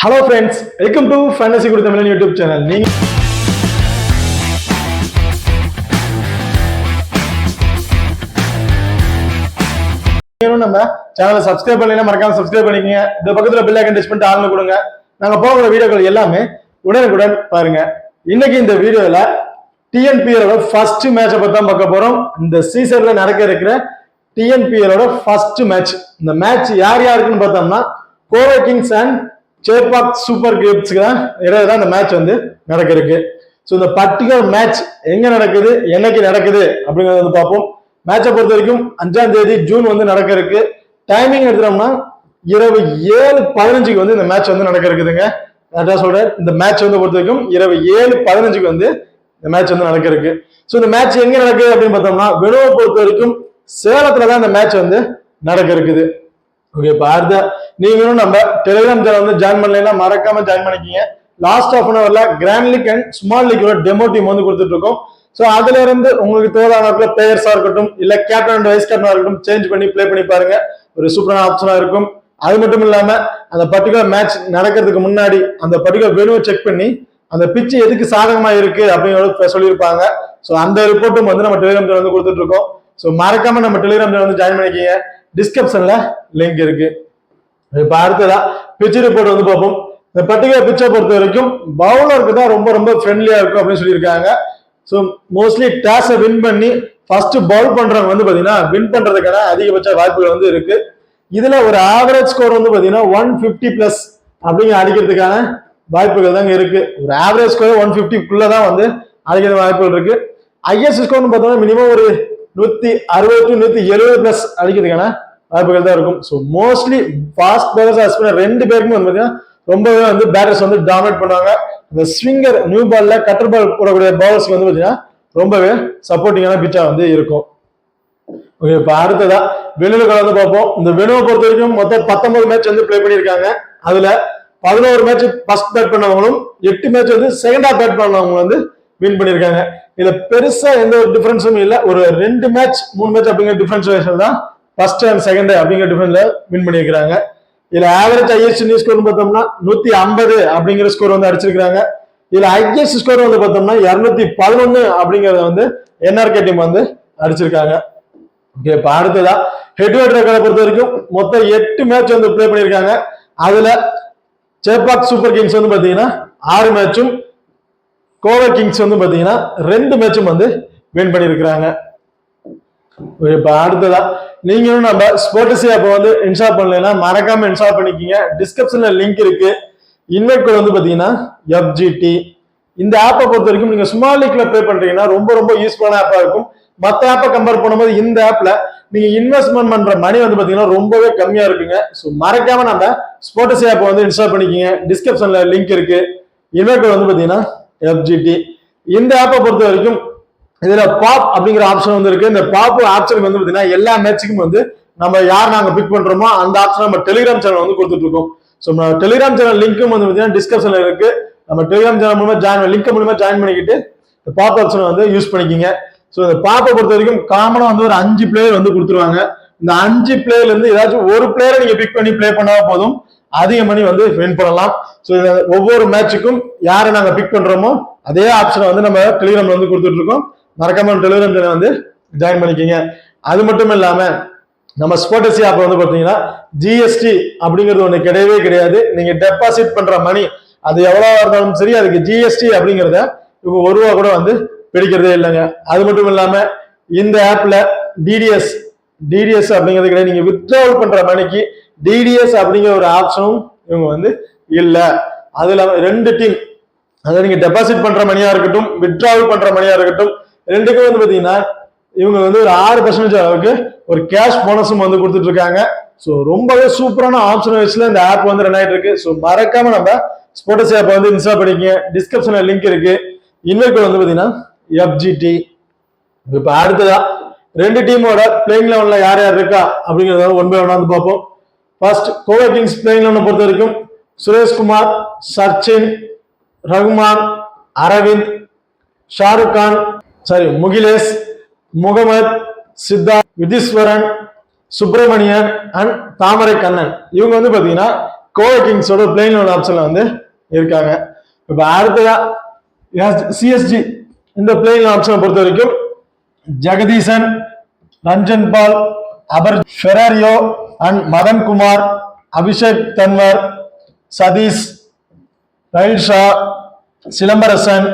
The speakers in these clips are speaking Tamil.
Hello friends, welcome to Fantasy Guru Tamil YouTube channel. நம்ம சேனலை சப்ஸ்கிரைப் பண்ணலைன்னா மறக்காம சப்ஸ்கிரைப் பண்ணிக்கங்க. இந்த பக்கத்துல பெல் ஐகான் டச் பண்ணிட்டு ஆன்ல கொடுங்க. நாங்க போகிற வீடியோக்கள் எல்லாமே உடனுக்குடன் பாருங்க. இன்னைக்கு இந்த வீடியோல டிஎன்பிஎல் ஃபர்ஸ்ட் மேட்சை பத்தி தான் பார்க்க போறோம். இந்த சீசன்ல நடக்க இருக்கிற டிஎன்பிஎல் ஃபர்ஸ்ட் மேட்ச். இந்த மேட்ச் யார் யாருக்குன்னு பார்த்தோம்னா Kovai Kings and Chepauk Super கிரிப்ஸ்க்கு தான் இடையில தான் இந்த மேட்ச் வந்து நடக்க இருக்கு. ஸோ இந்த பர்டிகுலர் மேட்ச் எங்க நடக்குது, என்னைக்கு நடக்குது அப்படிங்கறத வந்து பார்ப்போம். மேட்சை பொறுத்த வரைக்கும் 5ஆம் தேதி ஜூன் வந்து நடக்க இருக்கு. டைமிங் எடுத்துட்டோம்னா இரவு 7:15 வந்து இந்த மேட்ச் வந்து நடக்க இருக்குதுங்க. அதான் சொல்றேன், இந்த மேட்ச் வந்து பொறுத்த வரைக்கும் இரவு 7:15 வந்து இந்த மேட்ச் வந்து நடக்க இருக்கு. ஸோ இந்த மேட்ச் எங்க நடக்குது அப்படின்னு பார்த்தோம்னா வெனுவை பொறுத்த வரைக்கும் சேலத்துல தான் இந்த மேட்ச் வந்து நடக்க இருக்குது. ஓகே, இப்போ அடுத்த நீங்களும் நம்ம டெலிகிராம் சேனல் வந்து ஜாயின் பண்ணலைன்னா மறக்காம ஜாயின் பண்ணிக்கிங்க. லாஸ்ட் ஆஃப் அன் ஹவர்ல கிராண்ட் லீக் அண்ட் ஸ்மால் லீக்கோட டெமோ டீம் வந்து கொடுத்துட்டு இருக்கோம். ஸோ அதுல இருந்து உங்களுக்கு தேவையான பிளேயர்ஸா இருக்கட்டும், இல்ல கேப்டன் அண்ட் வைஸ் கேப்டனா இருக்கட்டும், சேஞ்ச் பண்ணி பிளே பண்ணி பாருங்க. ஒரு சூப்பரான ஆப்ஷனா இருக்கும். அது மட்டும் இல்லாம அந்த பர்டிகுலர் மேட்ச் நடக்கிறதுக்கு முன்னாடி அந்த பர்டிகுலர் வெனுவை செக் பண்ணி அந்த பிச்சு எதுக்கு சாதகமா இருக்கு அப்படிங்கிறத சொல்லியிருப்பாங்க. ஸோ அந்த ரிப்போர்ட்டும் வந்து நம்ம டெலிகிராம் சேனல் வந்து கொடுத்துட்டு இருக்கோம். ஸோ மறக்காம நம்ம டெலிகிராம் சேனல் வந்து ஜாயின் பண்ணிக்கிங்க. டிஸ்கிரிப்ஷன்ல லிங்க் இருக்கு. இப்ப அடுத்ததா பிச் ரிப்போர்ட் வந்து பார்ப்போம். இந்த பர்டிகுலர் பிச்சை பொறுத்த வரைக்கும் பவுலருக்கு தான் ரொம்ப ரொம்ப ஃப்ரெண்ட்லியா இருக்கும் அப்படின்னு சொல்லியிருக்காங்க. ஸோ மோஸ்ட்லி டாஸை வின் பண்ணி ஃபர்ஸ்ட் பவுல் பண்றவங்க வந்து பாத்தீங்கன்னா வின் பண்றதுக்கான அதிகபட்ச வாய்ப்புகள் வந்து இருக்கு. இதுல ஒரு ஆவரேஜ் ஸ்கோர் வந்து பாத்தீங்கன்னா 150+ அப்படிங்கிற அடிக்கிறதுக்கான வாய்ப்புகள் தாங்க இருக்கு. ஒரு ஆவரேஜ் ஸ்கோர் 150 வந்து அடிக்கிற வாய்ப்புகள் இருக்கு. ஹையஸ்ட் ஸ்கோர்னு பார்த்தோம்னா மினிமம் ஒரு 160-170+ அடிக்கிறதுக்கான வாய்ப்புகள் தான் இருக்கும். ஸோ மோஸ்ட்லி ஃபாஸ்ட் பவுலர்ஸ் ரெண்டு பேருக்குமே வந்து பார்த்தீங்கன்னா ரொம்பவே வந்து பேட்டர்ஸ் வந்து டாமினேட் பண்ணுவாங்க. இந்த ஸ்விங்கர் நியூ பால்ல கட்டர் பால் போடக்கூடிய பவுலர்ஸ்க்கு வந்து பார்த்தீங்கன்னா ரொம்பவே சப்போர்ட்டிங்கான பிச்சா வந்து இருக்கும். ஓகே, இப்போ அடுத்ததா வெனுவுகளை வந்து பார்ப்போம். இந்த வெனுவை பொறுத்த வரைக்கும் மொத்தம் 19 மேட்ச் வந்து பிளே பண்ணியிருக்காங்க. அதுல 11 மேட்ச் ஃபர்ஸ்ட் பேட் பண்ணவங்களும் 8 மேட்ச் வந்து செகண்ட் ஹாஃப் பேட் பண்ணவங்க வந்து வின் பண்ணியிருக்காங்க. இதுல பெருசா எந்த ஒரு டிஃபரன்ஸும் இல்லை. ஒரு 2 மேட்ச் 3 மேட்ச் அப்படிங்கிற டிஃபரன்ஸ் தான் ஃபர்ஸ்ட் அண்ட் செகண்ட் அப்படிங்கிற டிஃபரன்ஸ்ல வின் பண்ணியிருக்காங்க. இதுல ஆவரேஜ் ஹையஸ்ட் ஸ்கோர் பார்த்தோம்னா 150 அப்படிங்கிற ஸ்கோர் வந்து அடிச்சிருக்காங்க. இதுல ஹையஸ்ட் ஸ்கோர் வந்து பார்த்தோம்னா 211 அப்படிங்கறத வந்து என்ஆர்கே டீம் வந்து அடிச்சிருக்காங்க. ஓகே, இப்போ அடுத்ததா ஹெட்வெட் ரெக்கார்டை பொறுத்த வரைக்கும் மொத்தம் 8 மேட்ச் வந்து பிளே பண்ணியிருக்காங்க. அதுல சேப்பாக் சூப்பர் கிங்ஸ் வந்து பாத்தீங்கன்னா 6 மேட்சும், கோவை கிங்ஸ் வந்து பாத்தீங்கன்னா 2 மேட்சும் வந்து வின் பண்ணியிருக்கிறாங்க. இப்ப அடுத்ததா நீங்களும் நம்ம ஸ்போர்ட்ஸி ஆப் வந்து இன்ஸ்டால் பண்ணலைன்னா மறக்காம இன்ஸ்டால் பண்ணிக்கிங்க. டிஸ்கிரிப்ஷன்ல லிங்க் இருக்கு. இன்வைட் கோட் வந்து பாத்தீங்கன்னா FGT. இந்த ஆப்பை பொறுத்த வரைக்கும் நீங்க ஸ்மால் லீக்ல ப்ளே பண்றீங்கன்னா ரொம்ப ரொம்ப யூஸ்ஃபுல்லான ஆப்பா இருக்கும். மற்ற ஆப்பை கம்பேர் பண்ணும்போது இந்த ஆப்ல நீங்க இன்வெஸ்ட்மெண்ட் பண்ற மணி வந்து பாத்தீங்கன்னா ரொம்பவே கம்மியா இருக்குங்க. ஸோ மறக்காம நம்ம ஸ்போர்ட்ஸி ஆப் வந்து இன்ஸ்டால் பண்ணிக்கிங்க. டிஸ்கிரிப்ஷன்ல லிங்க் இருக்கு. இன்வைட் கோட் வந்து பாத்தீங்கன்னா FGT. இந்த ஆப்பை பொறுத்த வரைக்கும் இதுல பாப் அப்படிங்கிற ஆப்ஷன் வந்து இருக்கு. இந்த பாப் ஆப்ஷனுக்கு வந்து பாத்தீங்கன்னா எல்லா மேட்சுக்கும் வந்து நம்ம யார் நாங்க பிக் பண்றோமோ அந்த ஆப்ஷன் நம்ம டெலிகிராம் சேனல் வந்து கொடுத்துட்டு இருக்கோம். ஸோ டெலிகிராம் சேனல் லிங்க்கும் வந்து பாத்தீங்கன்னா டிஸ்கிரிப்ஷன்ல இருக்கு. நம்ம டெலிகிராம் சேனல் மூலமா லிங்க் மூலமா ஜாயின் பண்ணிக்கிட்டு இந்த பாப் ஆப்ஷனை வந்து யூஸ் பண்ணிக்கிங்க. ஸோ இந்த பாப்பை பொறுத்த வரைக்கும் காமனா வந்து ஒரு 5 பிளேயர் வந்து கொடுத்துருவாங்க. இந்த 5 பிளேயர்ல இருந்து ஏதாச்சும் ஒரு பிளேயரை நீங்க பிக் பண்ணி பிளே பண்ணா போதும், அதிக மணி வந்து வின் பண்ணலாம். ஸோ ஒவ்வொரு மேட்சுக்கும் யாரை நாங்க பிக் பண்றோமோ அதே ஆப்ஷனை வந்து நம்ம டெலிகிராம்ல வந்து கொடுத்துட்டு இருக்கோம். மறக்காம டெலிகிராம் சேனல் வந்து ஜாயின் பண்ணிக்கிங்க. அது மட்டும் இல்லாம நம்ம ஸ்போர்ட்ஸி ஆப் வந்து பாத்தீங்கன்னா ஜிஎஸ்டி அப்படிங்கிறது ஒண்ணு கிடையவே கிடையாது. நீங்க டெபாசிட் பண்ற மணி அது எவ்வளவா இருந்தாலும் சரி, அதுக்கு ஜிஎஸ்டி அப்படிங்கிறத இவங்க ₹1 கூட வந்து பிடிக்கிறதே இல்லைங்க. அது மட்டும் இல்லாம இந்த ஆப்ல டிடிஎஸ் அப்படிங்கிறது கிடையாது. நீங்க வித்ட்ராவல் பண்ற மணிக்கு டிடிஎஸ் அப்படிங்கிற ஒரு ஆப்ஷனும் இவங்க வந்து இல்ல. அது இல்லாம 2 டீம், அதை நீங்க டெபாசிட் பண்ற மணியா இருக்கட்டும், வித்ட்ராவல் பண்ற மணியா இருக்கட்டும், ரெண்டுக்கும் வந்து பாத்தீங்கன்னா இவங்க வந்து ஒரு 6% அளவுக்கு ஒரு கேஷ் போனஸும் வந்து கொடுத்துட்டு இருக்காங்க. ஸோ ரொம்பவே சூப்பரான ஆப்ஷன் வச்சுல இந்த ஆப் வந்து ரன் ஆயிட்டு இருக்கு. ஸோ மறக்காம நம்ம ஸ்போர்ட்ஸ் ஆப் வந்து இன்ஸ்டால் பண்ணிக்கங்க. டிஸ்கிரிப்ஷன்ல லிங்க் இருக்கு. இன்வைட் வந்து பாத்தீங்கன்னா FGT. இப்ப அடுத்ததா 2 டீமோட பிளேயிங் லெவன்ல யார் யார் இருக்கா அப்படிங்கறத ஒன் பை ஒன் வந்து பார்ப்போம். ஃபர்ஸ்ட் கோவை கிங்ஸ் பிளேயிங் லெவனை பொறுத்த வரைக்கும் சுரேஷ்குமார், சச்சின், ரகுமான், அரவிந்த், ஷாருக் கான், முகிலேஷ், முகமது, சித்தார்த், விதீஸ்வரன், சுப்பிரமணியன் அண்ட் தாமரை கண்ணன். இவங்க வந்து பாத்தீங்கன்னா கோவை கிங்ஸோட பிளேயிங் லெவன் ஆப்ஷன்ல வந்து இருக்காங்க. இப்ப அடுத்ததா சிஎஸ்ஜி இந்த பிளேயிங் ஆப்ஷனை பொறுத்த வரைக்கும் ஜெகதீசன், ரஞ்சன் பால், ஃபெராரியோ அண்ட் மதன் குமார், அபிஷேக் தன்வர், சதீஷ், ரயில் ஷா, சிலம்பரசன்,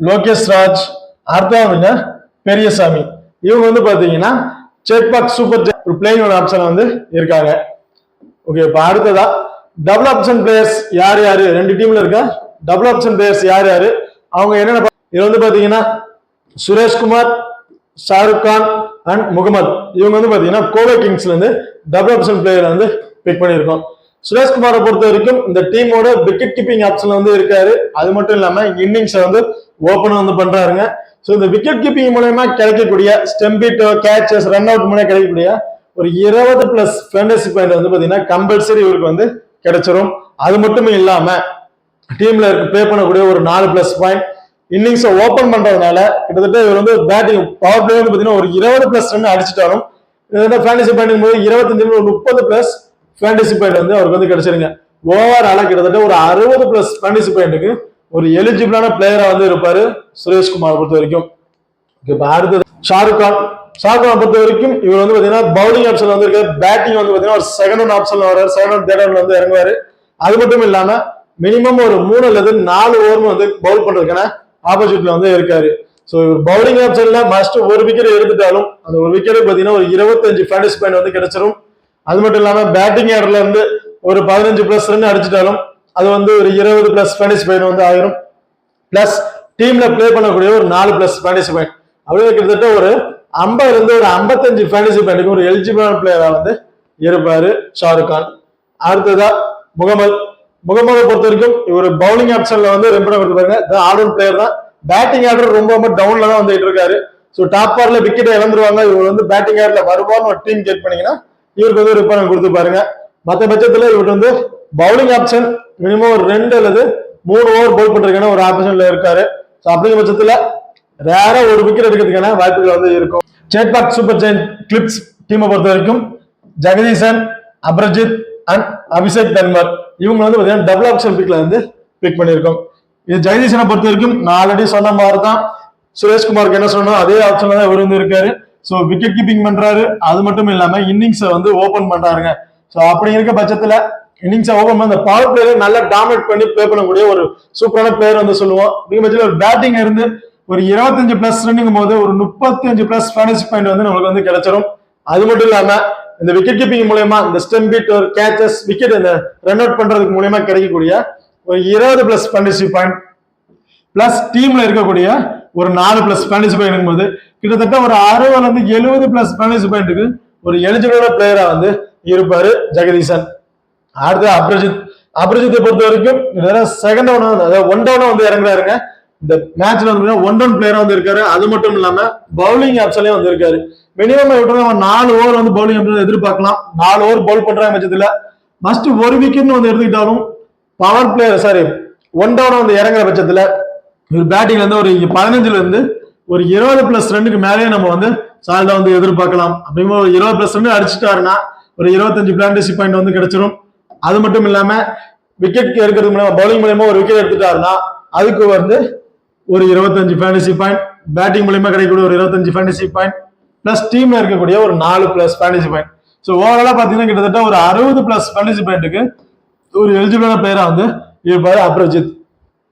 லோகேஷ் ராஜ், அடுத்தவங்க பெரியசாமி. இவங்க வந்து பாத்தீங்கன்னா செக்பாக் சூப்பர் ஒரு பிளேயிங் ஆப்ஷன் வந்து இருக்காங்க. ஓகே, இப்ப அடுத்ததா டபுள் ஆப்ஷன் பிளேயர்ஸ் யார் யாரு, ரெண்டு டீம்ல இருக்க டபுள் ஆப்ஷன் பிளேயர்ஸ் யார் யாரு, அவங்க என்னென்ன இது வந்து பாத்தீங்கன்னா சுரேஷ்குமார், ஷாருக் கான் அண்ட் முகமது. இவங்க வந்து பாத்தீங்கன்னா கோவை கிங்ஸ்ல இருந்து டபுள் ஆப்ஷன் பிளேயர் வந்து பிக் பண்ணியிருக்கோம். சுரேஷ்குமாரை பொறுத்த வரைக்கும் இந்த டீமோட விக்கெட் கீப்பிங் ஆப்ஷன்ல வந்து இருக்காரு. அது மட்டும் இல்லாம இன்னிங்ஸ் வந்து ஓபன் வந்து பண்றாருங்க. ஸோ இந்த விக்கெட் கீப்பிங் மூலயமா கிடைக்கக்கூடிய ஸ்டெம்பிட், கேச்சஸ், ரன் அவுட் மூலம் கிடைக்கக்கூடிய ஒரு 20+ ஃபேண்டசி பாயிண்ட் வந்து பாத்தீங்கன்னா கம்பல்சரி இவருக்கு வந்து கிடைச்சிரும். அது மட்டுமே இல்லாம டீம்ல பிளே பண்ணக்கூடிய ஒரு 4+ பாயிண்ட் இன்னிங்ஸ் ஓபன் பண்றதுனால கிட்டத்தட்ட இவர் வந்து பேட்டிங் பவர் பிளே வந்து பாத்தீங்கன்னா ஒரு 20+ ரன் அடிச்சுட்டாலும் ஃபேண்டசி பாயிண்ட் போது 25 ஒரு 30+ ஃபேண்டசி பாயிண்ட் வந்து அவருக்கு வந்து கிடைச்சிருங்க. ஓவரால கிட்டத்தட்ட ஒரு 60+ ஃபேண்டசி பாயிண்ட்டுக்கு ஒரு எலிஜிபிளான பிளேயரா வந்து இருப்பாரு சுரேஷ்குமார் பொறுத்த வரைக்கும். இப்ப அடுத்தது ஷாருக் கான். ஷாருக் கான் பொறுத்த வரைக்கும் இவர் வந்து பாத்தீங்கன்னா பவுலிங் ஆப்ஷன்ல வந்து இருக்காரு. பேட்டிங் வந்து பாத்தீங்கன்னா ஒரு செகண்ட் ஒன் ஆப்ஷன்ல வர்றாரு, செகண்ட் ஒன் தேர்ட் ஒன்ல வந்து இறங்குவாரு. அது மட்டும் இல்லாம மினிமம் ஒரு 3 அல்லது 4 ஓவர் வந்து பவுல் பண்றதுக்கான ஆப்பர்ச்சுனிட்டி வந்து இருக்காரு. ஸோ இவர் பவுலிங் ஆப்ஷன்ல மஸ்ட் ஒரு விக்கெட் எடுத்துட்டாலும் அந்த ஒரு விக்கெட் பாத்தீங்கன்னா ஒரு 25 ஃபேண்டசி பாயிண்ட் வந்து கிடைச்சிரும். அது மட்டும் இல்லாம பேட்டிங் ஆர்டர்ல இருந்து ஒரு 15+ ரன் அடிச்சிட்டாலும் அது வந்து ஒரு 20+ ஃபேண்டசி பாயிண்ட் வந்து ஆயிரும். பிளஸ் டீம்ல பிளே பண்ணக்கூடிய ஒரு 4+ ஃபேண்டசி பாயிண்ட் அப்படியே கிட்டத்தட்ட ஒரு 50 இருந்து ஒரு 55 ஃபேண்டசி பாயிண்ட்டுக்கு ஒரு எலிஜிபிளான பிளேயரா வந்து இருப்பாரு ஷாருக் கான். அடுத்ததா முகமது பொறுத்த வரைக்கும் இவர் பவுலிங் ஆப்ஷன்ல வந்து ரொம்ப கொடுத்துருப்பாங்க. ஆல்ரவுண்ட் பிளேயர் தான். பேட்டிங் ஆர்டர் ரொம்ப டவுன்ல தான் வந்துட்டு இருக்காரு. ஸோ டாப் ஆர்ல விக்கெட் இழந்துருவாங்க. இவர் வந்து பேட்டிங் ஆர்டர்ல வருவான்னு ஒரு டீம் கேட் பண்ணீங்கன்னா இவருக்கு வந்து ரிப்பன் கொடுத்து பாருங்க. மற்ற பட்சத்துல இவருக்கு வந்து பவுலிங் ஆப்ஷன் மினிமம் ஒரு 2 அல்லது 3 ஓவர் பவுல் பண்றதுக்கான ஒரு ஆப்ஷன்ல இருக்காரு. ஸோ அப்படிங்கிற பட்சத்துல ரேரா ஒரு விக்கெட் எடுக்கிறதுக்கான வாய்ப்புகள் வந்து இருக்கும். செக்பாக் சூப்பர் ஜெயின்ட் கிளிப்ஸ் டீமை பொறுத்த வரைக்கும் ஜெகதீசன், அபர்ஜித் அண்ட் அபிஷேக் தன்வர் இவங்க வந்து பாத்தீங்கன்னா டபுள் ஆப்ஷன் பிக்ல வந்து பிக் பண்ணியிருக்கோம். இது ஜெகதீசனை பொறுத்த வரைக்கும் நான் ஆல்ரெடி சொன்ன மாதிரி தான் சுரேஷ்குமாருக்கு என்ன சொன்னோம் அதே ஆப்ஷன்ல தான் இவர் வந்து இருக்காரு. ஸோ விக்கெட் கீப்பிங் பண்றாரு. அது மட்டும் இல்லாம இன்னிங்ஸை வந்து ஓபன் பண்றாருங்க. ஸோ அப்படி இருக்க பட்சத்துல இன்னிங்ஸை ஓபன் பண்ண பவர் பிளேயர் நல்லா டாமினேட் பண்ணி பிளே பண்ணக்கூடிய ஒரு சூப்பரான பிளேயர் வந்து சொல்லுவோம். அப்படிங்கிற பட்சத்தில் ஒரு பேட்டிங் இருந்து ஒரு 25+ ரன்னுங்கும் போது ஒரு 35+ ஃபேண்டசி பாயிண்ட் வந்து நமக்கு வந்து கிடைச்சிரும். அது மட்டும் இல்லாம இந்த விக்கெட் கீப்பிங் மூலயமா இந்த ஸ்டெம்பிட் ஒரு கேச்சஸ் விக்கெட் இந்த ரன் அவுட் பண்றதுக்கு மூலயமா கிடைக்கக்கூடிய ஒரு 20+ ஃபேண்டசி பாயிண்ட் பிளஸ் டீம்ல இருக்கக்கூடிய ஒரு 4+ ஃபேண்டசி பாயிண்ட் போது கிட்டத்தட்ட ஒரு 60 இருந்து 70+ ஃபேண்டசி பாயிண்ட்டுக்கு ஒரு எலிஜிபிளான பிளேயரா வந்து இருப்பாரு ஜெகதீசன். அடுத்து அபர்ஜித்தை பொறுத்த வரைக்கும் செகண்ட் டவுன் அதாவது 1 டவுன் வந்து இறங்குறாருங்க. இந்த மேட்ச்ல வந்து 1 டவுன் பிளேயரா வந்து இருக்காரு. அது மட்டும் இல்லாம பவுலிங் ஆப்ஷன்லயும் வந்து இருக்காரு. மினிமம் 4 ஓவர் வந்து பவுலிங் ஆப்ஷன் எதிர்பார்க்கலாம். 4 ஓவர் பவுல் பண்ற பட்சத்துல மஸ்ட் ஒரு விக்கெட் வந்து எடுத்துக்கிட்டாலும் பவர் பிளேயர் 1 டவுன் வந்து இறங்குற பட்சத்துல இவர் பேட்டிங்ல இருந்து ஒரு 15 இருந்து ஒரு 20+ ரன்னுக்கு மேலேயே நம்ம வந்து சால்டா வந்து எதிர்பார்க்கலாம். அப்படிங்கிற ஒரு 20+ ரன் அடிச்சுட்டாருன்னா ஒரு 25 ஃபேண்டசி பாயிண்ட் வந்து கிடைச்சிரும். அது மட்டும் இல்லாம விக்கெட் எடுக்கிறது மூலமா பவுலிங் மூலமா ஒரு விக்கெட் எடுத்துட்டாருன்னா அதுக்கு வந்து ஒரு 25 ஃபேண்டசி பாயிண்ட், பேட்டிங் மூலமா கிடைக்கக்கூடிய ஒரு 25 ஃபேண்டசி பாயிண்ட் பிளஸ் டீம்ல இருக்கக்கூடிய ஒரு 4+ ஃபேண்டசி பாயிண்ட். ஸோ ஓவராலா பாத்தீங்கன்னா கிட்டத்தட்ட ஒரு 60+ ஃபேண்டசி பாயிண்ட்டுக்கு ஒரு எலிஜிபிளான பிளேயரா வந்து இருப்பாரு அபர்ஜித்.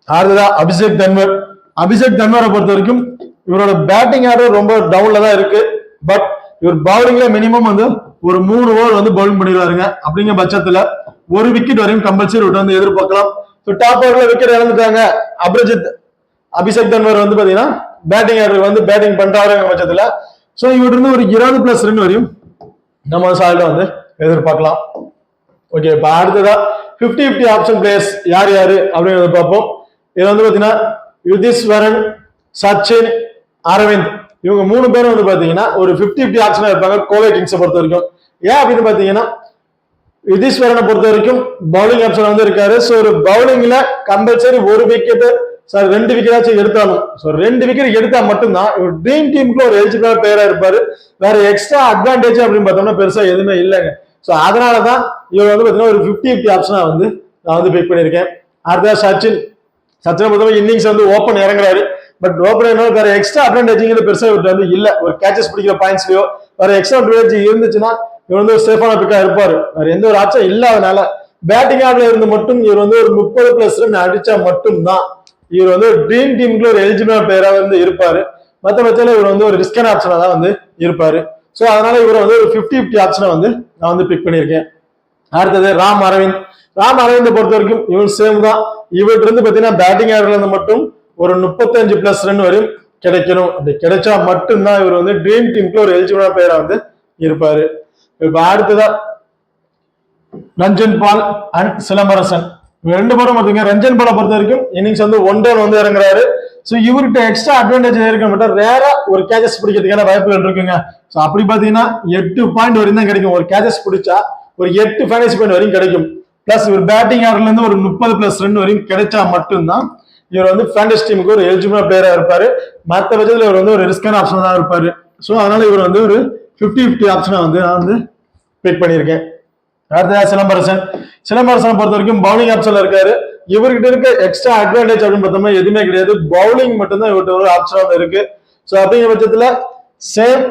அடுத்ததா அபிஷேக் தன்வரை பொறுத்த வரைக்கும் இவரோட பேட்டிங் ஆர்டர் ரொம்ப டவுன்ல தான் இருக்கு. பட் இவர் பவுலிங்ல மினிமம் வந்து ஒரு 3 ஓவர் வந்து பவுலிங் பண்ணிடுவாருங்க. அப்படிங்கிற பட்சத்துல ஒரு விக்கெட் வரையும் கம்பல்சரி விட்டு வந்து எதிர்பார்க்கலாம். டாப் ஓவர்ல விக்கெட் இழந்துட்டாங்க அபிஷேக் தன்வர் வந்து பாத்தீங்கன்னா பேட்டிங் ஆர்டர் வந்து பேட்டிங் பண்றாருங்க பட்சத்துல சோ இவர்கிட்ட இருந்து ஒரு 20+ ரன் வரையும் நம்ம சால்ட்டா வந்து எதிர்பார்க்கலாம். ஓகே, இப்ப அடுத்ததா 50-50 ஆப்ஷன் பிளேயர்ஸ் யார் யாரு அப்படிங்கறத பார்ப்போம். இது வந்து பாத்தீங்கன்னா யுதிஷ்வரன், சச்சின், அரவிந்த் இவங்க 3 பேரும் வந்து பாத்தீங்கன்னா ஒரு 50-50 ஆப்ஷனா இருப்பாங்க கோவை கிங்ஸை பொறுத்த வரைக்கும். ஏன் அப்படின்னு பாத்தீங்கன்னா யுதிஷ்வரனை பொறுத்த வரைக்கும் பவுலிங் ஆப்ஷன் வந்து இருக்காரு. ஸோ ஒரு பவுலிங்ல கம்பல்சரி ஒரு விக்கெட் 2 விக்கெட் எடுத்தாலும் 2 விக்கெட் எடுத்தா மட்டும்தான் ஒரு ட்ரீம் டீமுக்குள்ள ஒரு எலிஜிபிளான பிளேயரா இருப்பாரு. வேற எக்ஸ்ட்ரா அட்வான்டேஜ் அப்படின்னு பார்த்தோம்னா பெருசா எதுவுமே இல்லைங்க. ஸோ அதனாலதான் இவர் வந்து பாத்தீங்கன்னா ஒரு 50-50 ஆப்ஷனா வந்து நான் வந்து பிக் பண்ணியிருக்கேன். அடுத்தது சச்சினை பொறுத்தவரை இன்னிங்ஸ் வந்து ஓப்பன் இறங்குறாரு. பட் ஓப்பன் என்ன வேற எக்ஸ்ட்ரா அட்வான்டேஜ்ங்கிறது பெருசா இவர்கிட்ட வந்து இல்ல. ஒரு கேச்சஸ் பிடிக்கிற பாயிண்ட்ஸ்லயோ வேற எக்ஸ்ட்ரா அட்வான்டேஜ் இருந்துச்சுன்னா இவர் வந்து ஒரு சேஃபான பிக்கா இருப்பாரு. வேற எந்த ஒரு ஆப்ஷன் இல்லாதனால பேட்டிங் ஆர்டர்ல இருந்து மட்டும் இவர் வந்து ஒரு 30+ ரன் அடிச்சா மட்டும்தான் இவர் வந்து ட்ரீம் டீமுக்குள்ள ஒரு எலிஜிபிள் பிளேயரா வந்து இருப்பாரு. மற்ற பட்சத்துல இவர் வந்து ஒரு ரிஸ்கான ஆப்ஷனா தான் வந்து இருப்பாரு. ஸோ அதனால இவர் வந்து ஒரு 50-50 ஆப்ஷனை வந்து நான் வந்து பிக் பண்ணியிருக்கேன். அடுத்தது ராம் அரவிந்த் பொறுத்த வரைக்கும் இவன் சேம் தான். இவர்கிட்ட இருந்து பாத்தீங்கன்னா பேட்டிங் ஆர்டர்ல இருந்து மட்டும் ஒரு 35+ ரன் வரையும் கிடைக்கணும். அப்படி கிடைச்சா மட்டும்தான் இவர் வந்து ட்ரீம் டீமுக்குள்ள ஒரு எலிஜிபிளா பிளேயரா வந்து இருப்பாரு. இப்ப அடுத்ததா ரஞ்சன் பால் அண்ட் சிலம்பரசன் ரெண்டு பேரும் பாத்தீங்க. ரஞ்சன் பாலை பொறுத்த வரைக்கும் இன்னிங்ஸ் வந்து 1 ரன் வந்து இறங்குறாரு. ஸோ இவர்கிட்ட எக்ஸ்ட்ரா அட்வான்டேஜ் இருக்க மட்டும் ரேரா ஒரு கேச்சஸ் பிடிக்கிறதுக்கான வாய்ப்புகள் இருக்குங்க. ஸோ அப்படி பாத்தீங்கன்னா 8 பாயிண்ட் வரையும் தான் கிடைக்கும். ஒரு கேச்சஸ் பிடிச்சா ஒரு 8 ஃபேண்டசி பாயிண்ட் வரையும் கிடைக்கும். பிளஸ் இவர் பேட்டிங் ஆர்டர்ல இருந்து ஒரு 30+ ரன் வரையும் கிடைச்சா மட்டும்தான் இவர் வந்து ஃபேண்டசி டீமுக்கு ஒரு எலிஜிபிள் பிளேயரா இருப்பாரு. மற்ற பட்சத்தில் இவர் வந்து ஒரு ரிஸ்கான ஆப்ஷன் தான் இருப்பாரு. ஸோ அதனால இவர் வந்து ஒரு 50-50 ஆப்ஷனை வந்து நான் வந்து பிக் பண்ணியிருக்கேன். அடுத்தது சிலம்பரசனை பொறுத்த வரைக்கும் பவுலிங் ஆப்ஷன்ல இருக்காரு. இவர்கிட்ட இருக்க எக்ஸ்ட்ரா அட்வான்டேஜ் அப்படின்னு பார்த்தோம்னா எதுவுமே கிடையாது. பவுலிங் மட்டும்தான் இவர்கிட்ட ஒரு ஆப்ஷன் வந்து இருக்கு. ஸோ அப்படிங்கிற பட்சத்துல சேம்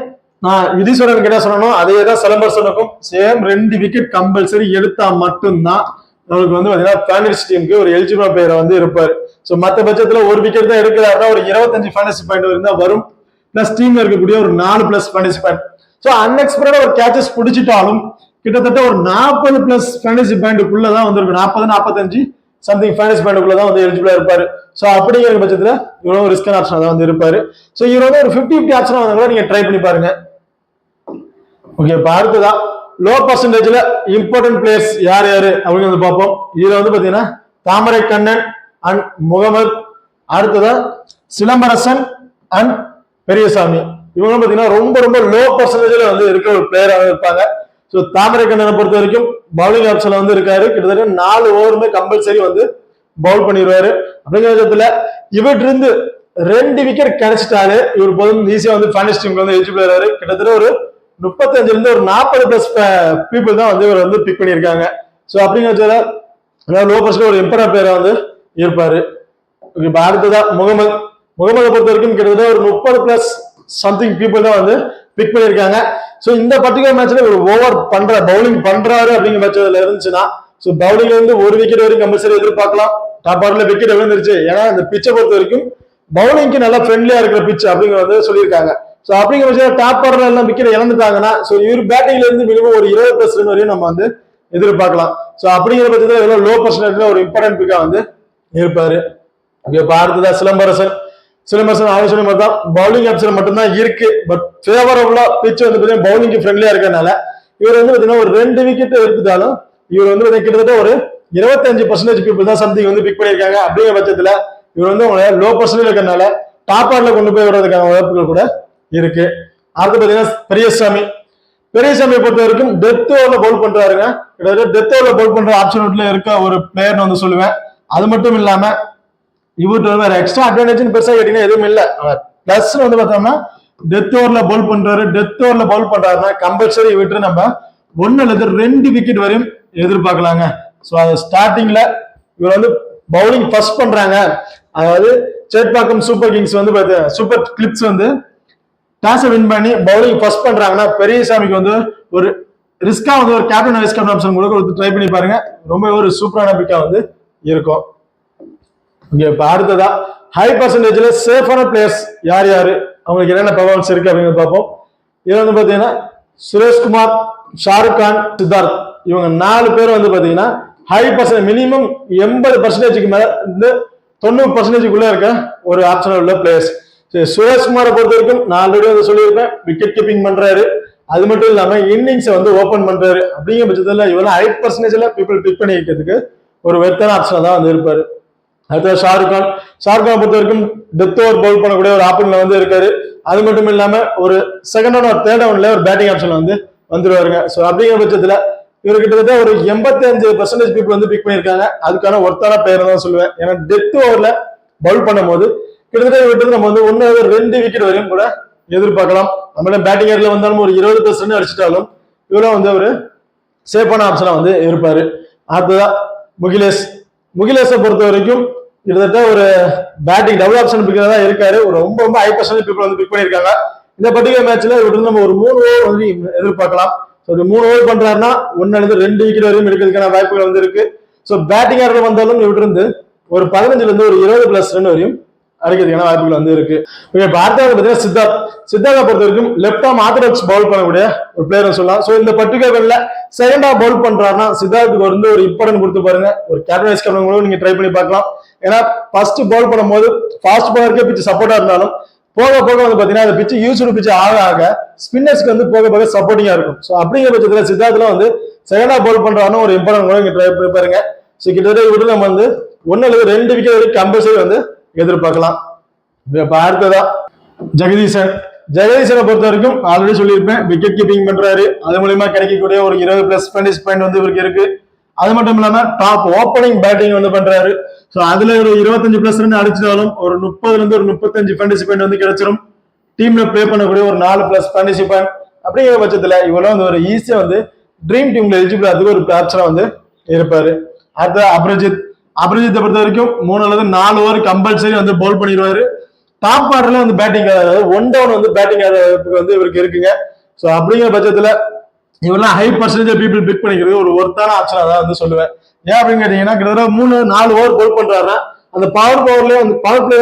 நான் யுதீஸ்வரன் கிட்ட சொல்லணும் அதே தான் சிலம்பரசனுக்கும் சேம் 2 விக்கெட் கம்பல்சரி எடுத்தா மட்டும்தான் அவருக்கு வந்து பாத்தீங்கன்னா ஃபேண்டசி டீமுக்கு ஒரு எலிஜிபிள் பிளேயரா வந்து இருப்பாரு. ஸோ மற்ற பட்சத்துல ஒரு விக்கெட் தான் எடுக்கிறாருன்னா ஒரு 25 ஃபேண்டசி பாயிண்ட் வரைக்கும் வரும். பிளஸ் டீம்ல இருக்கக்கூடிய ஒரு 4+ ஃபேண்டசி பாயிண்ட். ஸோ அன்எக்ஸ்பெக்டடா ஒரு கேச்சஸ் பிடிச்சிட்டாலும் கிட்டத்தட்ட ஒரு 40+ ஃபேண்டசி பாயிண்ட்டுக்குள்ளதான் வந்திருக்கும். 40-45 சம்திங் ஃபேண்டசி பாயிண்ட்டுக்குள்ளதான் வந்து எலிஜிபிளா இருப்பாரு. ஸோ அப்படிங்கிற பட்சத்துல இவ்வளவு ரிஸ்கான ஆப்ஷன் தான் வந்து இருப்பாரு. ஸோ இவர் வந்து ஒரு 50-50 ஆப்ஷன் வந்தா கூட நீங்க ட்ரை பண்ணி பாருங்க. ஓகே, இப்ப அடுத்ததான் லோ பர்சன்டேஜ்ல இம்பார்ட்டன்ட் பிளேயர்ஸ் யார் யாரு அப்படின்னு வந்து பார்ப்போம். இதுல வந்து பாத்தீங்கன்னா தாமரை கண்ணன் அண்ட் முகமது, அடுத்ததான் சிலம்பரசன் அண்ட் பெரியசாமி. இவங்க பாத்தீங்கன்னா ரொம்ப ரொம்ப லோ பர்சன்டேஜ்ல வந்து இருக்கிற ஒரு பிளேயராக இருப்பாங்க. ஸோ தாமரை கண்ணனை பொறுத்த வரைக்கும் பவுலிங் ஆப்ஷன்ல வந்து இருக்காரு. கிட்டத்தட்ட 4 ஓவருமே கம்பல்சரி வந்து பவுல் பண்ணிடுவாரு. அப்படிங்கிற பட்சத்துல இவர்கிட்ட இருந்து 2 விக்கெட் கிடைச்சிட்டாரு இவர் போதும் ஈஸியா வந்து ஃபேண்டசி டீமுக்கு வந்து எலிஜிபிள் ஆறாரு. கிட்டத்தட்ட ஒரு 35 இருந்து ஒரு 40+ பீப்புள் தான் வந்து இவர் வந்து பிக் பண்ணியிருக்காங்க. ஸோ அப்படிங்கிற லோ பர்சன்ட் ஒரு இம்பார்ட்டன்ட் பிளேயரா வந்து இருப்பாரு. இப்ப அடுத்ததான் முகமதை பொறுத்த வரைக்கும் கிட்டத்தட்ட ஒரு 30+ சம்திங் பீப்புள் தான் வந்து பிக் பண்ணியிருக்காங்க. ஸோ இந்த பர்டிகுலர் மேட்ச்ல ஒரு ஓவர் பவுலிங் பண்றாரு அப்படிங்கிற பட்சத்துல இருந்துச்சுன்னா ஸோ பவுலிங்ல இருந்து 1 விக்கெட் வரைக்கும் கம்பல்சரி எதிர்பார்க்கலாம். டாப் ஆர்டர்ல விக்கெட் விழுந்துருச்சு. ஏன்னா இந்த பிச்சை பொறுத்த வரைக்கும் பவுலிங்க்கு நல்லா ஃப்ரெண்ட்லியா இருக்கிற பிச் அப்படிங்கிற வந்து சொல்லியிருக்காங்க. ஸோ அப்படிங்கிற பட்சத்தில் டாப் ஆர்டர்ல எல்லாம் விக்கெட் இழந்துட்டாங்கன்னா ஸோ இவர் பேட்டிங்ல இருந்து மினிமம் ஒரு 20+ ரன் வரையும் நம்ம வந்து எதிர்பார்க்கலாம். ஸோ அப்படிங்கிற பட்சத்தில் எவ்வளவு லோ பர்சன்டேஜ்ல ஒரு இம்பார்ட்டன்ட் பிக்கா வந்து இருப்பாரு. இப்ப அடுத்ததான் சிலம்பரசன் ஆலோசனை மாதிரி தான் பவுலிங் ஆப்ஷன் மட்டும்தான் இருக்கு. பட் ஃபேவரபுளா பிச் வந்து பாத்தீங்கன்னா பவுலிங்க்கு ஃப்ரெண்ட்லியா இருக்கனால இவர் வந்து பாத்தீங்கன்னா ஒரு 2 விக்கெட் எடுத்துட்டாலும் இவர் வந்து கிட்டத்தட்ட ஒரு 25% பீப்புள் தான் சம்திங் வந்து பிக் பண்ணியிருக்காங்க. அப்படிங்கிற பட்சத்துல இவர் வந்து உங்களை லோ பர்சன்டேஜ் இருக்கனால டாப் ஆர்டர்ல கொண்டு போய் விடுறதுக்கான வாய்ப்புகள் கூட இருக்கு. அடுத்து பாத்தீங்கன்னா பெரியசாமியை பொறுத்த வரைக்கும் டெத் ஓவர்ல பவுல் பண்றாருங்க. கிட்டத்தட்ட டெத் ஓவர்ல பவுல் பண்ற ஆப்ஷன் இருக்க ஒரு பிளேயர்னு வந்து சொல்லுவேன். அது மட்டும் இல்லாம இவர்கிட்ட வேற எக்ஸ்ட்ரா அட்வான்டேஜ் பெருசா கேட்டீங்கன்னா எதுவும் இல்ல. பிளஸ் வந்து பார்த்தோம்னா டெத் ஓவர்ல பவுல் பண்றாருன்னா கம்பல்சரி இவர்கிட்ட நம்ம 1 அல்லது 2 விக்கெட் வரையும் எதிர்பார்க்கலாங்க. ஸோ அது ஸ்டார்டிங்ல இவர் வந்து பவுலிங் ஃபர்ஸ்ட் பண்றாங்க. அதாவது சேட்பாக்கம் சூப்பர் கிங்ஸ் வந்து சூப்பர் கிளிப்ஸ் வந்து டாஸை வின் பண்ணி பவுலிங் ஃபர்ஸ்ட் பண்றாங்கன்னா பெரியசாமிக்கு வந்து ஒரு ரிஸ்கா வந்து ஒரு கேப்டன் வைஸ் கேப்டன் ஆப்ஷன் கூட ட்ரை பண்ணி பாருங்க. ரொம்ப ஒரு சூப்பரான பிக்கா வந்து இருக்கும். இப்ப அடுத்ததா ஹை பர்சன்டேஜ்ல சேஃபான பிளேயர்ஸ் யார் யாரு அவங்களுக்கு என்னென்ன பர்ஃபார்மன்ஸ் இருக்கு அப்படின்னு பார்ப்போம். இது வந்து பாத்தீங்கன்னா சுரேஷ்குமார், ஷாருக் கான், சித்தார்த் இவங்க 4 பேர் வந்து பாத்தீங்கன்னா ஹை பர்சன்டேஜ் மினிமம் 80% மேல இருந்து 90% இருக்க ஒரு ஆப்ஷன் உள்ள பிளேயர்ஸ். சுரேஷ்குமாரை பொறுத்த வரைக்கும் நான் ஆல்ரெடி வந்து சொல்லியிருப்பேன், விக்கெட் கீப்பிங் பண்றாரு. அது மட்டும் இல்லாம இன்னிங்ஸை வந்து ஓபன் பண்றாரு. அப்படிங்கிற பட்சத்துல இவெல்லாம் ஹை பர்சன்டேஜ்ல பீப்புள் பிக் பண்ணி வைக்கிறதுக்கு ஒரு வெர்த்தான ஆப்ஷன் தான் வந்து இருப்பாரு. அடுத்தது ஷாருக் கான் பொறுத்த வரைக்கும் டெத் ஓவர் பவுல் பண்ணக்கூடிய ஒரு ஆப்ஷன்ல வந்து இருக்காரு. அது மட்டும் இல்லாம ஒரு செகண்ட் ரவுண்ட் ஒரு தேர்ட் ரவுண்ட்ல ஒரு பேட்டிங் ஆப்ஷன்ல வந்து வந்துருவாருங்க. ஸோ அப்படிங்கிற பட்சத்துல இவர் கிட்டத்தட்ட ஒரு 85% பீப்புள் வந்து பிக் பண்ணியிருக்காங்க. அதுக்கான ஒர்த்தான பிளேயர் தான் சொல்லுவேன். ஏன்னா டெத் ஓவர்ல பவுல் பண்ணும் போது கிட்டத்தட்ட விட்டு நம்ம வந்து 1-2 விக்கெட் வரையும் கூட எதிர்பார்க்கலாம். நம்மள பேட்டிங் ஏர்ல வந்தாலும் ஒரு 20% அடிச்சிட்டாலும் இவரும் வந்து ஒரு சேஃபான ஆப்ஷனா வந்து இருப்பாரு. அடுத்ததான் முகிலேஷை பொறுத்த வரைக்கும் கிட்டத்தட்ட ஒரு பேட்டிங் டபுள் ஆப்ஷன் பிக்கர் தான் இருக்காரு. ஒரு ரொம்ப ரொம்ப ஹை பர்சன்டேஜ் பீப்புள் வந்து பிக் பண்ணியிருக்காங்க. இந்த பர்டிகுலர் மேட்ச்ல இவருக்கு நம்ம ஒரு 3 ஓவர் வந்து எதிர்பார்க்கலாம். ஸோ 3 ஓவர் பண்றாருன்னா 1 விக்கெட் வரையும் எடுக்கிறதுக்கான வாய்ப்புகள் வந்து இருக்கு. ஸோ பேட்டிங் ஆர்டர் வந்தாலும் இவருக்கு இருந்து ஒரு 15ல இருந்து ஒரு 20+ ரன் வரையும் அடிக்கிறதுக்கான வாய்ப்புகள் வந்து இருக்கு. இப்போ அடுத்தது பார்த்தீங்கன்னா சித்தார்த்தை பொறுத்த வரைக்கும் லெப்ட் ஆர்ம் ஆர்த்தடாக்ஸ் பவுல் பண்ணக்கூடிய ஒரு பிளேயர் சொல்லலாம். ஸோ இந்த பர்டிகுலர்ல செகண்ட் ஆஃப் பவுல் பண்றாருன்னா சித்தார்த்துக்கு வந்து ஒரு இம்பார்ட்டன்ட் கொடுத்து பாருங்க. ஒரு கேப்டன் வைஸ் கேப்டன் கூட நீங்க ட்ரை பண்ணி பார்க்கலாம். ஏன்னா ஃபர்ஸ்ட் பவுல் பண்ணும்போது ஃபாஸ்ட் பாலருக்கே பிச்சு சப்போர்ட்டா இருந்தாலும் போக போக வந்து பாத்தீங்கன்னா அந்த பிச்சு யூஸ்டு பிச்சு ஆக ஸ்பின்னர்ஸ்க்கு வந்து போக போக சப்போர்ட்டிங்கா இருக்கும். ஸோ அப்படிங்கிற பட்சத்துல சித்தார்த்துல வந்து செகண்ட் ஆஃப் பவுல் பண்றாருன்னு ஒரு இம்பார்ட்டன்ட் கூட நீங்க ட்ரை பண்ணி பாருங்க. ஸோ கிட்டத்தட்ட இவரு நம்ம வந்து 1 அல்லது 2 விக்கெட் வரைக்கும் கம்பல்சரி வந்து எதிர்பார்க்கலாம். இப்ப அடுத்ததா ஜெகதீசனை பொறுத்த வரைக்கும் ஆல்ரெடி சொல்லியிருப்பேன், விக்கெட் கீப்பிங் பண்றாரு. அது மூலமா கிடைக்கக்கூடிய ஒரு 20+ ஃபேண்டசி பாயிண்ட் வந்து இவருக்கு இருக்கு. அது மட்டும் இல்லாம டாப் ஓப்பனிங் பேட்டிங் வந்து பண்றாரு. ஸோ அதுல ஒரு 25+ ரன் அடிச்சாலும் ஒரு 30ல இருந்து ஒரு 35 ஃபேண்டசி பாயிண்ட் வந்து கிடைச்சிடும். டீம்ல பிளே பண்ணக்கூடிய ஒரு 4+ ஃபேண்டசி பாயிண்ட். அப்படிங்கிற பட்சத்துல இவ்வளவு வந்து ஒரு ஈஸியா வந்து ட்ரீம் டீம்ல எலிஜிபிள் அதுக்கு ஒரு ஆப்ஷனா வந்து இருப்பாரு. அடுத்த அபிரஜித்தை பொறுத்த வரைக்கும் 3 அல்லது 4 ஓவர் கம்பல்சரி வந்து பவுல் பண்ணிடுவாரு. டாப் ஆர்டர்ல வந்து பேட்டிங் அதாவது 1 டவுன் வந்து பேட்டிங் வந்து இவருக்கு இருக்குங்க. ஸோ அப்படிங்கிற பட்சத்துல இவரெல்லாம் ஹை பர்சன்டேஜ் பீப்புள் பிக் பண்ணிக்கிறது ஒரு ஒர்த்தான ஆப்ஷனா தான் வந்து சொல்லுவேன். ஏன் அப்படின்னு கேட்டீங்கன்னா கிட்டத்தட்ட 3-4 ஓவர் பவுல் பண்றாருன்னா அந்த பவர் பிளே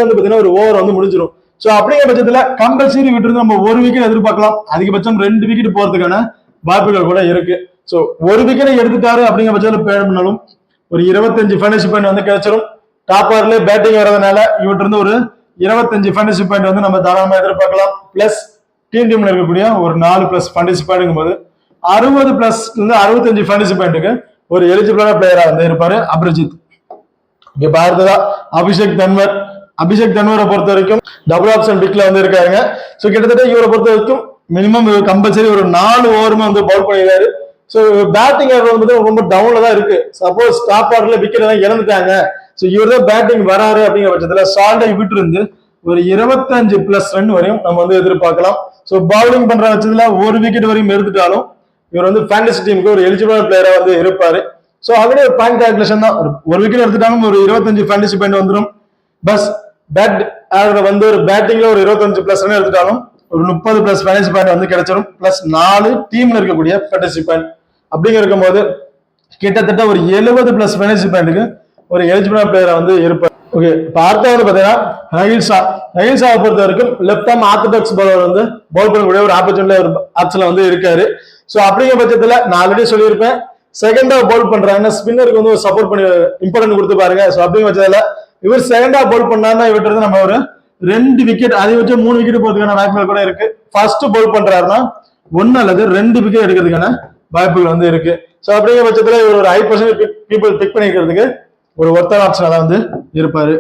வந்து பாத்தீங்கன்னா ஒரு ஓவர் வந்து முடிஞ்சிடும். ஸோ அப்படிங்கிற பட்சத்துல கம்பல்சரி விட்டு நம்ம 1 விக்கெட் எதிர்பார்க்கலாம். அதிகபட்சம் 2 விக்கெட் போறதுக்கான வாய்ப்புகள் கூட இருக்கு. ஸோ 1 விக்கெட் எடுத்துட்டாரு அப்படிங்கிற பட்சத்துல பிளே பண்ணாலும் ஒரு 25 ஃபேண்டசி பாயிண்ட் வந்து கிடைச்சிடும். டாப் ஆர்டர்ல பேட்டிங் வர்றதுனால இவர்கிட்ட இருந்து ஒரு 25 ஃபேண்டசி பாயிண்ட் வந்து நம்ம தாராளமா எதிர்பார்க்கலாம். பிளஸ் டீம்ல இருக்கக்கூடிய ஒரு 4+ ஃபேண்டசி பாயிண்ட் போது 60+ இருந்து 65 ஃபேண்டசி பாயிண்ட்டுக்கு ஒரு எலிஜிபிளான பிளேயரா வந்து இருப்பாரு அபிரஜித். இங்க பார்த்ததா அபிஷேக் தன்வரை பொறுத்த வரைக்கும் டபுள் ஆப்ஷன் பிக்ல வந்து இருக்காருங்க. ஸோ கிட்டத்தட்ட இவரை பொறுத்த வரைக்கும் மினிமம் கம்பல்சரி ஒரு 4 ஓவருமே வந்து பவுல் பண்ணிடுறாரு. ஸோ பேட்டிங் வந்து ரொம்ப டவுன்ல தான் இருக்கு. சப்போஸ் டாப் ஆர்டர்ல விக்கெட் எல்லாம் இழந்துட்டாங்க, ஸோ இவர் தான் பேட்டிங் வராரு அப்படிங்கிற பட்சத்துல சால்டை விட்டு இருந்து ஒரு 25+ ரன் வரையும் நம்ம வந்து எதிர்பார்க்கலாம். ஸோ பவுலிங் பண்ற பட்சத்துல 1 விக்கெட் வரையும் எடுத்துட்டாலும் இவர் வந்து ஃபேண்டசி டீமுக்கு ஒரு எலிஜிபிள் பிளேயரா வந்து இருப்பாரு. ஸோ ஆல்ரெடி ஒரு பாயிண்ட் கால்குலேஷன் தான். ஒரு விக்கெட் எடுத்துட்டாலும் ஒரு 25 ஃபேண்டசி பாயிண்ட் வந்துடும். பஸ் பேட் வந்து ஒரு பேட்டிங்ல ஒரு 25+ ரன் எடுத்துட்டாலும் ஒரு 30+ ஃபேண்டசி பாயிண்ட் வந்து கிடைச்சிடும். பிளஸ் 4 டீம்ல இருக்கக்கூடிய ஃபேண்டசி பாயிண்ட் அப்படிங்க இருக்கும்போது கிட்டத்தட்ட ஒரு 70+ ஃபேண்டசி பாயிண்ட்டுக்கு ஒரு எலிஜிபிள் பிளேயரா வந்து இருப்பார். ஓகே, இப்போ அடுத்தது பாத்தீங்கன்னா ரஹீல் ஷாவை பொறுத்த வரைக்கும் லெப்ட் ஆர்ம் ஆர்த்தடாக்ஸ் பவுலர் வந்து பவுல் பண்ணக்கூடிய ஒரு ஆப்ஷன்ல வந்து இருக்காரு. ஸோ அப்படிங்கிற பட்சத்துல நான் ஆல்ரெடி சொல்லியிருப்பேன், செகண்ட் ஆஃப் பவுல் பண்றாங்க ஸ்பின்னருக்கு வந்து ஒரு சப்போர்ட் பண்ணி இம்பார்ட்டன்ட் கொடுத்து பாருங்க. ஸோ அப்படிங்கிற பட்சத்துல இவர் செகண்ட் ஆஃப் பவுல் பண்ணாருன்னா இவர்கிட்ட நம்ம ஒரு 2 விக்கெட் அதிகபட்சம் 3 விக்கெட் போறதுக்கான வாய்ப்புகள் கூட இருக்கு. ஃபர்ஸ்ட் பவுல் பண்றாருன்னா 1 அல்லது 2 விக்கெட் எடுக்கிறதுக்கான வாய்ப்புகள் வந்து இருக்கு. ஸோ அப்படிங்கிற பட்சத்துல இவர் ஒரு ஹை பர்சன்டேஜ் பீப்புள் பிக் பண்ணிக்கிறதுக்கு ஒரு ஒர்த்தான ஆப்ஷனா தான் வந்து இருப்பாரு.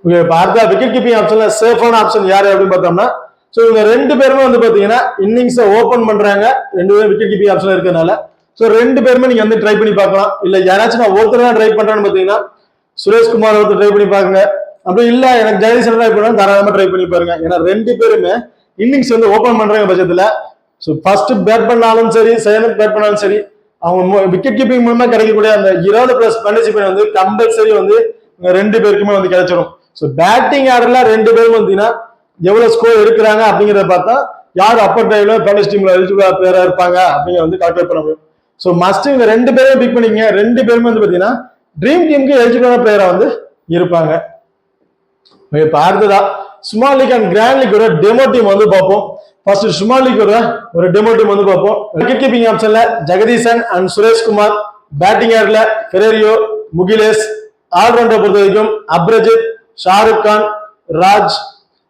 ஓகே, பார்த்தா விக்கெட் கீப்பிங் ஆப்ஷன்ல சேஃபான ஆப்ஷன் யாரு அப்படின்னு பார்த்தோம்னா, ஸோ இவங்க 2 பேருமே வந்து பாத்தீங்கன்னா இன்னிங்ஸை ஓபன் பண்றாங்க. 2 பேரும் விக்கெட் கீப்பிங் ஆப்ஷன் இருக்கிறதுனால ஸோ 2 பேருமே நீங்க வந்து ட்ரை பண்ணி பார்க்கலாம். இல்ல யாராச்சும் நான் ஒருத்தர் தான் ட்ரை பண்றேன்னு பாத்தீங்கன்னா சுரேஷ்குமார் ஒருத்தர் ட்ரை பண்ணி பாருங்க. அப்படி இல்ல எனக்கு ஜெகதீசன் ட்ரை பண்ணா தாராளமா ட்ரை பண்ணி பாருங்க. ஏன்னா 2 பேருமே இன்னிங்ஸ் வந்து ஓபன் பண்றாங்க பட்சத்துல ஸோ ஃபர்ஸ்ட் பேட் பண்ணாலும் சரி செகண்ட் பேட் பண்ணாலும் சரி அவங்க விக்கெட் கீப்பிங் மூலமா கிடைக்கக்கூடிய அந்த 20+ ஃபேண்டசி பாயிண்ட் வந்து கம்பல்சரி வந்து 2 பேருக்குமே வந்து கிடைச்சிடும். ஸோ பேட்டிங் ஆர்டர்ல 2 பேரும் வந்தீங்கன்னா எவ்வளவு ஸ்கோர் எடுக்கிறாங்க அப்படிங்கிறத பார்த்தா யார் அப்பர் டைம்ல ஃபேண்டசி டீம்ல எலிஜிபிள் பிளேயரா இருப்பாங்க அப்படிங்கிற வந்து கால்குலேட் பண்ண முடியும். ஸோ மஸ்ட் இந்த 2 பேரும் பிக் பண்ணிங்க. 2 பேருமே வந்து பாத்தீங்கன்னா ட்ரீம் டீமுக்கு எலிஜிபிளான பிளேயரா வந்து இருப்பாங்க. இப்ப அடுத்ததா small league and grand league ஒரு டெமோ டீம் வந்து பார்ப்போம். ஃபர்ஸ்ட் ஸ்மால் லீக் ஒரு டெமோ டீம் வந்து பார்ப்போம். விக்கெட் கீப்பிங் ஆப்ஷன்ல ஜெகதீசன் அண்ட் சுரேஷ்குமார், பேட்டிங் ஆர்டர்ல ஃபெரேரியோ, முகிலேஷ், ஆல்ரவுண்டர் பொறுத்த வரைக்கும் அப்ரஜித், ஷாருக் கான், ராஜ்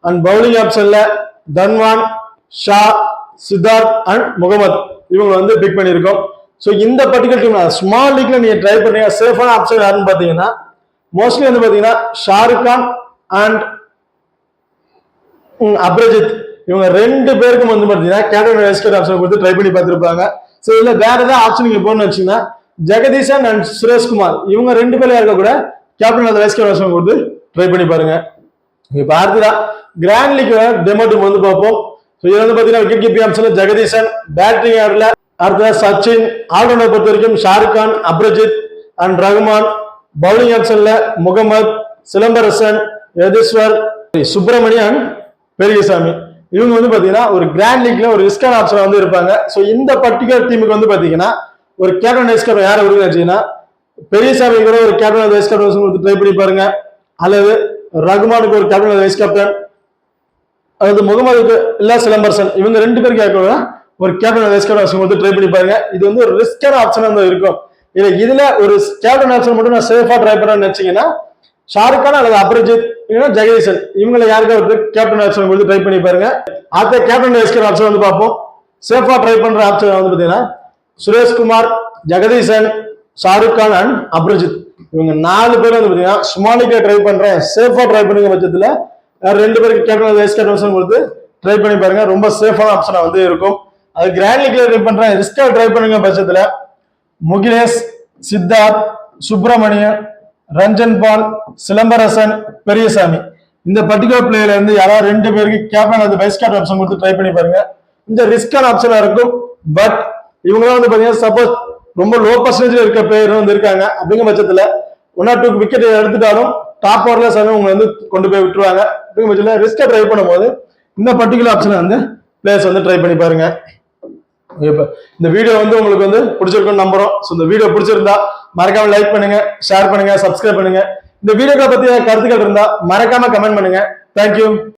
அண்ட் பவுலிங் ஆப்ஷன்ல தன்வான், ஷா, சித்தார்த் அண்ட் முகமது இவங்க வந்து பிக் பண்ணியிருக்கோம். ஸோ இந்த பர்டிகுலர் டீம் ஸ்மால் லீக்ல நீங்க ட்ரை பண்ணீங்க சேஃபான ஆப்ஷன் யாருன்னு பாத்தீங்கன்னா மோஸ்ட்லி வந்து பாத்தீங்கன்னா ஷாருக் கான் அண்ட் அப்ரஜித் இவங்க 2 பேருக்கும் வந்து பாத்தீங்கன்னா கேப்டன் வைஸ் கேப்டன் ஆப்ஷன் கொடுத்து ட்ரை பண்ணி பார்த்திருப்பாங்க. ஸோ இதுல வேற ஏதாவது ஆப்ஷன் நீங்க போகணும்னு வச்சீங்கன்னா ஜெகதீசன் அண்ட் சுரேஷ்குமார் இவங்க 2 பேரும் இருக்க கூட கேப்டன் வைஸ் கேப்டன் ஆப்ஷன் கொடுத்து ட்ரை பண்ணி பாருங்க. இப்ப அடுத்ததா கிராண்ட் லீக் டெமோ டீம் வந்து பார்ப்போம். ஸோ இது வந்து பாத்தீங்கன்னா விக்கெட் கீப்பிங் ஆப்ஷன்ல ஜெகதீசன், பேட்டிங் ஆர்டர்ல அடுத்ததா சச்சின், ஆல்ரவுண்டர் பொறுத்த வரைக்கும் ஷாருக் கான், அப்ரஜித், அண்ட் ரகுமான். பவுலிங் ஆப்ஷன்ல முகமது, சிலம்பரசன், யதீஸ்வர், சுப்பிரமணியன், பெரியசாமி. இவங்க வந்து பாத்தீங்கன்னா ஒரு கிராண்ட் லீக்ல ஒரு ரிஸ்கான ஆப்ஷன் வந்து இருப்பாங்க. ஸோ இந்த பர்டிகுலர் டீமுக்கு வந்து பாத்தீங்கன்னா ஒரு கேப்டன் வைஸ் கேப்டன் யாரை விடுங்க வச்சீங்கன்னா பெரியசாமி கூட ஒரு கேப்டன் வைஸ் கேப்டன் ட்ரை பண்ணி பாருங்க, அல்லது ரகுமானுக்கு ஒரு கேப்டன் வைஸ் கேப்டன், அதாவது முகமதுக்கு இல்ல சிலம்பரசன், இவங்க 2 பேருக்கு கேட்கணும் ஒரு கேப்டன் வைஸ் கேப்டன் வந்து ட்ரை பண்ணி பாருங்க. இது வந்து ஒரு ரிஸ்கான ஆப்ஷன் வந்து இருக்கும். இதுல ஒரு கேப்டன் ஆப்ஷன் மட்டும் நான் சேஃபா ட்ரை பண்ணேன்னு நினைச்சீங்கன்னா ஷாருக் கான் அல்லது அபரிஜித் இல்லைன்னா ஜெகதீசன், இவங்களை யாருக்காவது கேப்டன் ஆப்ஷன் வந்து ட்ரை பண்ணி பாருங்க. அடுத்த கேப்டன் வைஸ் கேப்டன் ஆப்ஷன் வந்து பார்ப்போம். சேஃபா ட்ரை பண்ற ஆப்ஷன் வந்து பாத்தீங்கன்னா சுரேஷ்குமார், ஜெகதீசன், ஷாருக் கான் அண்ட் அபரிஜித். இவங்க 4 பேர் வந்து பாத்தீங்கன்னா சுமாலிக்கா ட்ரை பண்றேன், சேஃபா ட்ரை பண்ணுங்க பட்சத்துல 2 பேருக்கு கேப்டன் வைஸ் கேப்டன் கொடுத்து ட்ரை பண்ணி பாருங்க. ரொம்ப சேஃபான ஆப்ஷனா வந்து இருக்கும். அது கிராண்ட் லீக்ல ட்ரை பண்றேன், ரிஸ்கா ட்ரை பண்ணுங்க பட்சத்துல முகிலேஷ், சித்தார்த், சுப்பிரமணியன், ரஞ்சன் பால், சிலம்பரசன், பெரியசாமி, இந்த பர்டிகுலர் பிளேயர்ல இருந்து யாராவது 2 பேருக்கு கேப்டன் அது வைஸ் கேப்டன் ஆப்ஷன் கொடுத்து ட்ரை பண்ணி பாருங்க. இந்த ரிஸ்கான ஆப்ஷனா இருக்கும். பட் இவங்களாம் வந்து பாத்தீங்கன்னா சப்போஸ் ரொம்ப லோ பர்சன்டேஜ் இருக்க பிளேயர் வந்து இருக்காங்க அப்படிங்கிற பட்சத்துல 1 or 2 விக்கெட் எடுத்துட்டாலும் டாப் ஆர்டர்ல சாமி உங்களை வந்து கொண்டு போய் விட்டுருவாங்க. அப்படிங்கிற பட்சத்துல ரிஸ்கா ட்ரை பண்ணும்போது இந்த பர்டிகுலர் ஆப்ஷனை வந்து பிளேயர்ஸ் வந்து ட்ரை பண்ணி பாருங்க. இந்த வீடியோ வந்து உங்களுக்கு வந்து பிடிச்சிருக்கும்னு நம்புறோம். இந்த வீடியோ பிடிச்சிருந்தா மறக்காம லைக் பண்ணுங்க, ஷேர் பண்ணுங்க, சப்ஸ்கிரைப் பண்ணுங்க. இந்த வீடியோவை பத்தி கருத்துக்கள் இருந்தா மறக்காம கமெண்ட் பண்ணுங்க. தேங்க்யூ.